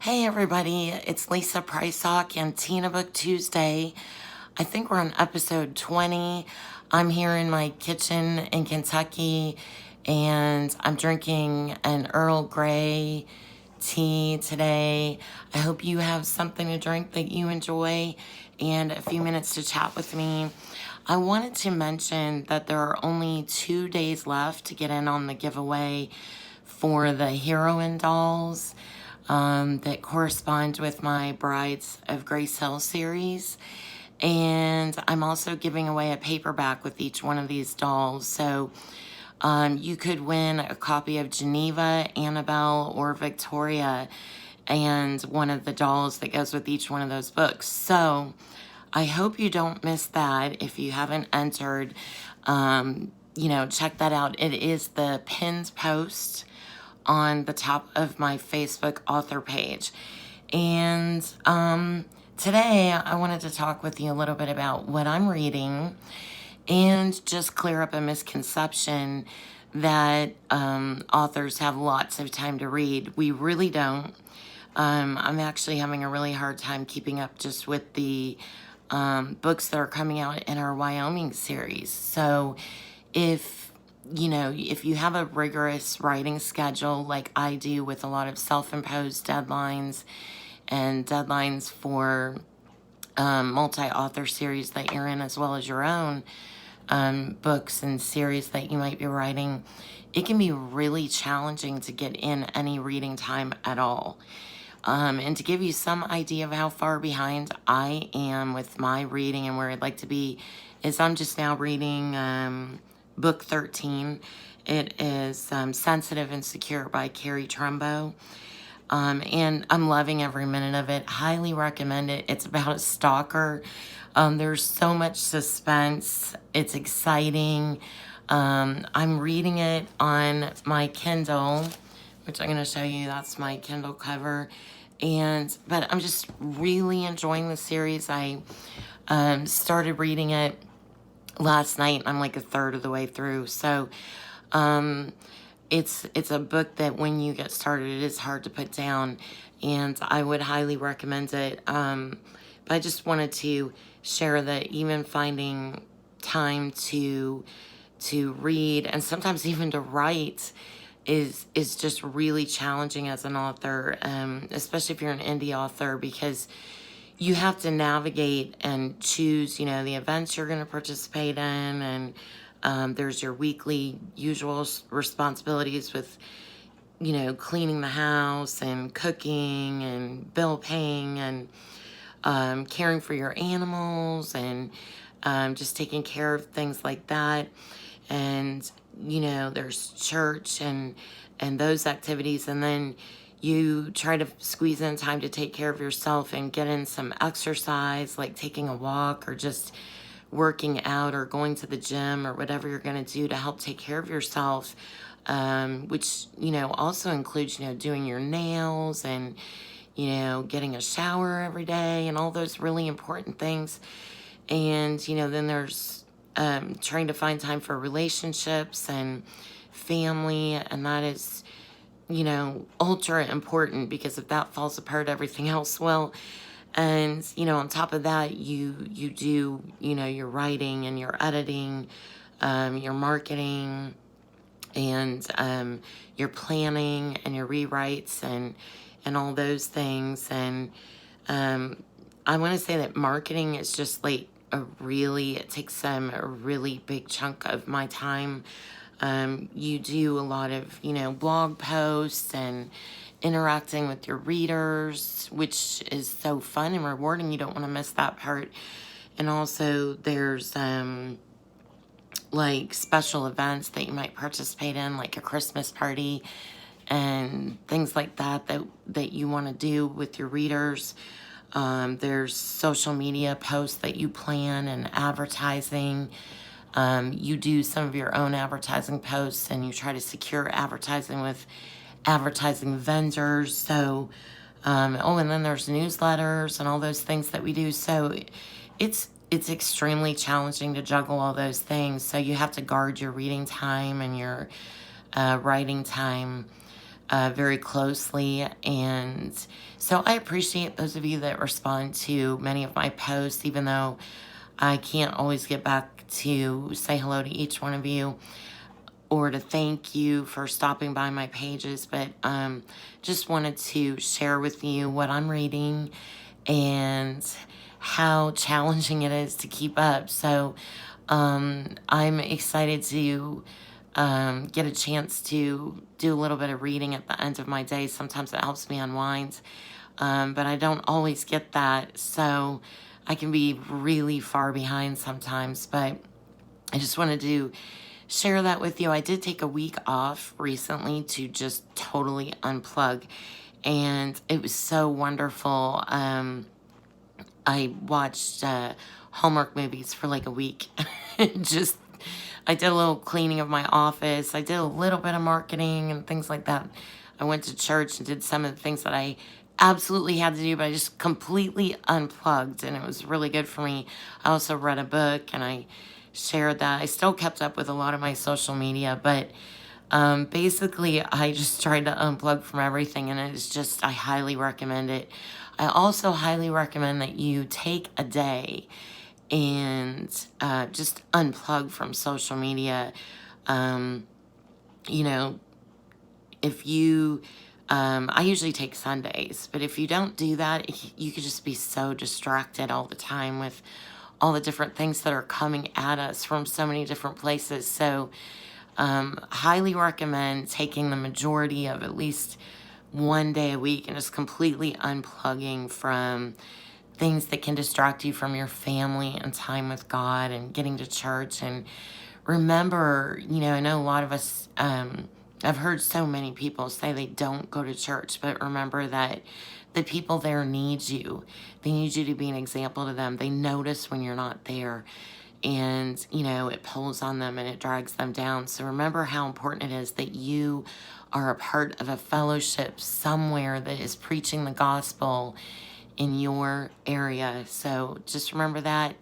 Hey everybody, it's Lisa Prysock and Tina Book Tuesday. I think we're on episode 20. I'm here in my kitchen in Kentucky and I'm drinking an Earl Grey tea today. I hope you have something to drink that you enjoy and a few minutes to chat with me. I wanted to mention that there are only 2 days left to get in on the giveaway for the Heroine dolls that correspond with my Brides of Grace Hill series. And I'm also giving away a paperback with each one of these dolls. So you could win a copy of Geneva, Annabelle, or Victoria, and one of the dolls that goes with each one of those books. So I hope you don't miss that. If you haven't entered, check that out. It is the pinned post on the top of my Facebook author page. And today I wanted to talk with you a little bit about what I'm reading and just clear up a misconception that authors have lots of time to read. We really don't. I'm actually having a really hard time keeping up just with the books that are coming out in our Wyoming series. So if you have a rigorous writing schedule like I do with a lot of self-imposed deadlines and deadlines for multi-author series that you're in as well as your own books and series that you might be writing, it can be really challenging to get in any reading time at all. And to give you some idea of how far behind I am with my reading and where I'd like to be, is I'm just now reading book 13. It is Sensitive and Secure by Carrie Trumbo. And I'm loving every minute of it. Highly recommend it. It's about a stalker. There's so much suspense. It's exciting. I'm reading it on my Kindle, which I'm going to show you. That's my Kindle cover. But I'm just really enjoying the series. I started reading it last night. I'm like a third of the way through. So it's a book that when you get started, it is hard to put down. And I would highly recommend it. But I just wanted to share that even finding time to read and sometimes even to write is just really challenging as an author, especially if you're an indie author, because you have to navigate and choose, the events you're going to participate in, and there's your weekly usual responsibilities with, cleaning the house and cooking and bill paying and caring for your animals and just taking care of things like that. And there's church and those activities, and then you try to squeeze in time to take care of yourself and get in some exercise, like taking a walk or just working out or going to the gym or whatever you're going to do to help take care of yourself, which also includes doing your nails and getting a shower every day and all those really important things. And then there's trying to find time for relationships and family, and that is ultra important, because if that falls apart, everything else will. And on top of that, you do your writing and your editing, your marketing, and your planning and your rewrites and all those things. And I want to say that marketing is just like it takes a really big chunk of my time. You do a lot of, blog posts and interacting with your readers, which is so fun and rewarding. You don't want to miss that part. And also there's, like special events that you might participate in, like a Christmas party and things like that you want to do with your readers. There's social media posts that you plan and advertising. You do some of your own advertising posts and you try to secure advertising with advertising vendors. So, and then there's newsletters and all those things that we do. So it's extremely challenging to juggle all those things. So you have to guard your reading time and your writing time. very closely. And so I appreciate those of you that respond to many of my posts, even though I can't always get back to say hello to each one of you or to thank you for stopping by my pages. But just wanted to share with you what I'm reading and how challenging it is to keep up. So I'm excited to get a chance to do a little bit of reading at the end of my day. Sometimes it helps me unwind, but I don't always get that. So I can be really far behind sometimes, but I just wanted to share that with you. I did take a week off recently to just totally unplug, and it was so wonderful. I watched Hallmark movies for like a week. Just, I did a little cleaning of my office. I did a little bit of marketing and things like that. I went to church and did some of the things that I absolutely had to do, but I just completely unplugged, and it was really good for me. I also read a book, and I shared that. I still kept up with a lot of my social media, but basically I just tried to unplug from everything, and it's just, I highly recommend it. I also highly recommend that you take a day and just unplug from social media. You know, if you, I usually take Sundays, but if you don't do that, you could just be so distracted all the time with all the different things that are coming at us from so many different places. So highly recommend taking the majority of at least one day a week and just completely unplugging from things that can distract you from your family and time with God and getting to church. And remember, you know, I know a lot of us, I've heard so many people say they don't go to church, but remember that the people there need you. They need you to be an example to them. They notice when you're not there, and, you know, it pulls on them and it drags them down. So remember how important it is that you are a part of a fellowship somewhere that is preaching the gospel in your area. So just remember that.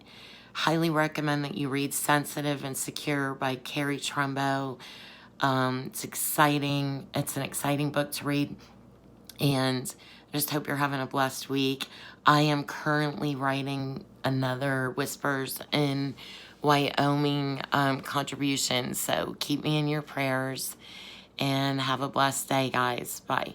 Highly recommend that you read Sensitive and Secure by Carrie Trumbo. It's exciting. It's an exciting book to read. And I just hope you're having a blessed week. I am currently writing another Whispers in Wyoming contribution. So keep me in your prayers and have a blessed day, guys. Bye.